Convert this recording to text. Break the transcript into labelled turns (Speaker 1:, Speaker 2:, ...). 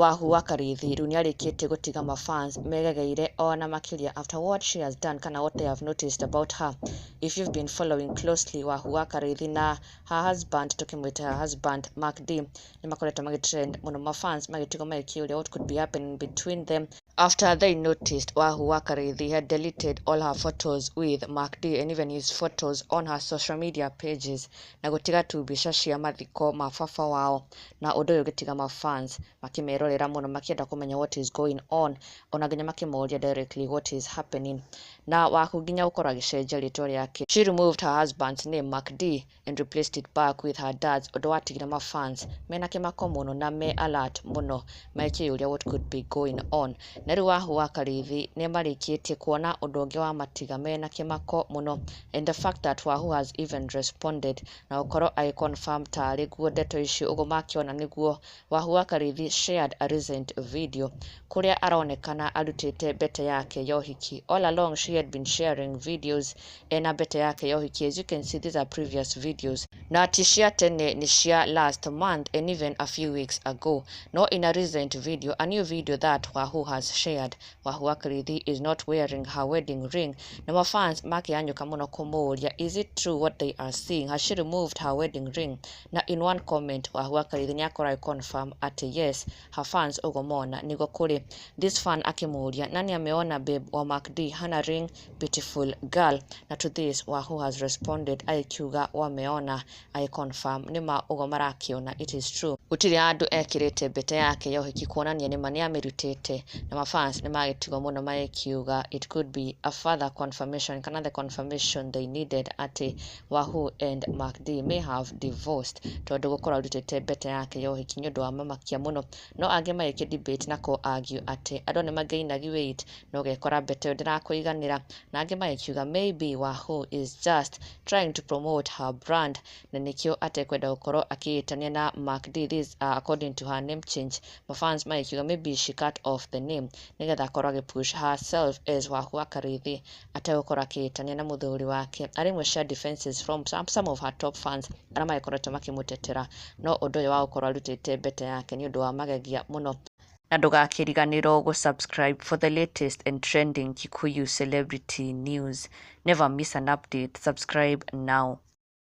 Speaker 1: Wahu Macdee rĩu nĩarĩkĩtie gũtiga mafans megegeire ona makĩria after what she has done kana what they have noticed about her. If you've been following closely, Wahu Macdee na her husband, tukimwita her husband Macdee, nĩmakoretwo magitrend mũno, mafans magĩtigwo magĩkĩũria what could be happening between them after they noticed Wahu Macdee had deleted all her photos with Macdee and even his photos on her social media pages, na gũtiga tu mbica cia mathiko ma baba wao, na ũndũ ũyũ ũgĩtiga mafans makimerorera mũno makĩenda kũmenya what is going on, ona nginya makĩmoria directly what is happening. Na Wahu nginya gũkorwo agĩcenjia rĩtwa rĩake. She removed her husband's name Macdee and replaced it back with her dad's, ũndũ watigire mafans mena kĩmako mũno na me alert mũno makĩũria what could be going on. Na rĩu Wahu Macdee nĩmarĩkĩtie kuona ũndũ ũngĩ wa matiga mena kĩmako mũno, and the fact that Wahu has even responded na gũkorwo agĩconfirm tarĩ guo ndeto icio ũguo makĩona nĩguo Wahu Macdee shared a recent video kuria aronekana arutĩte mbete yake ya Uhiki. All along she had been sharing videos ena mbete yake ya Uhiki. As you can see, these are previous videos, na ti cia tene ni cia last month and even a few weeks ago. No, in a recent video, a new video that Wahu has shared, Wahu Macdee is not wearing her wedding ring. Na mafans makianyuka muno kumuria, is it true what they are seeing? Has she removed her wedding ring? Na in one comment, Wahu Macdee nĩakorwo confirm ati yes, her fans ugomona nigo kuri. This fan akimuria, nani ameona babe wa Macdee hana ring, beautiful girl? Na to this Wahu has responded aikiuga wameona, I confirm nima ugo marakiona, it is true. Gũtirĩ andũ ekĩrĩte mbete yake ya Uhiki kuonania nĩma nĩamĩrutĩte, na mafans nĩmagĩtigwo mũno magĩkiuga it could be a further confirmation, kana the confirmation they needed ati Wahu and Macdee may have divorced, tondũ gũkorwo arutĩte mbete yake ya Uhiki nĩ ũndũ wa mamakia mũno. No angĩ magĩkĩ debate na ko argue ati andũ nĩmagainagi weight no gekora mbete ĩyo ndĩrakũiganĩra, na angĩ magĩkiuga maybe Wahu is just trying to promote her brand na nĩkĩo atekwenda gũkorwo akĩĩtania na Macdee. This according to her name change. Mafans magĩkiuga maybe she cut off the name nĩgetha akorwo agĩpush herself as Wahu Macdee ategũkorwo akĩĩtania na mũthuri wake. Arĩ imwe cia defenses from some of her top fans arĩa magĩkoretwo makĩmũtetera, no ũndũ ũyũ wa gũkorwo arutĩte mbete yake nĩ ũndũ wa magegia mũno. Na ndũgakĩriganĩrwo gũ-subscribe for the latest and trending Kikuyu celebrity news. Never miss an update. Subscribe now.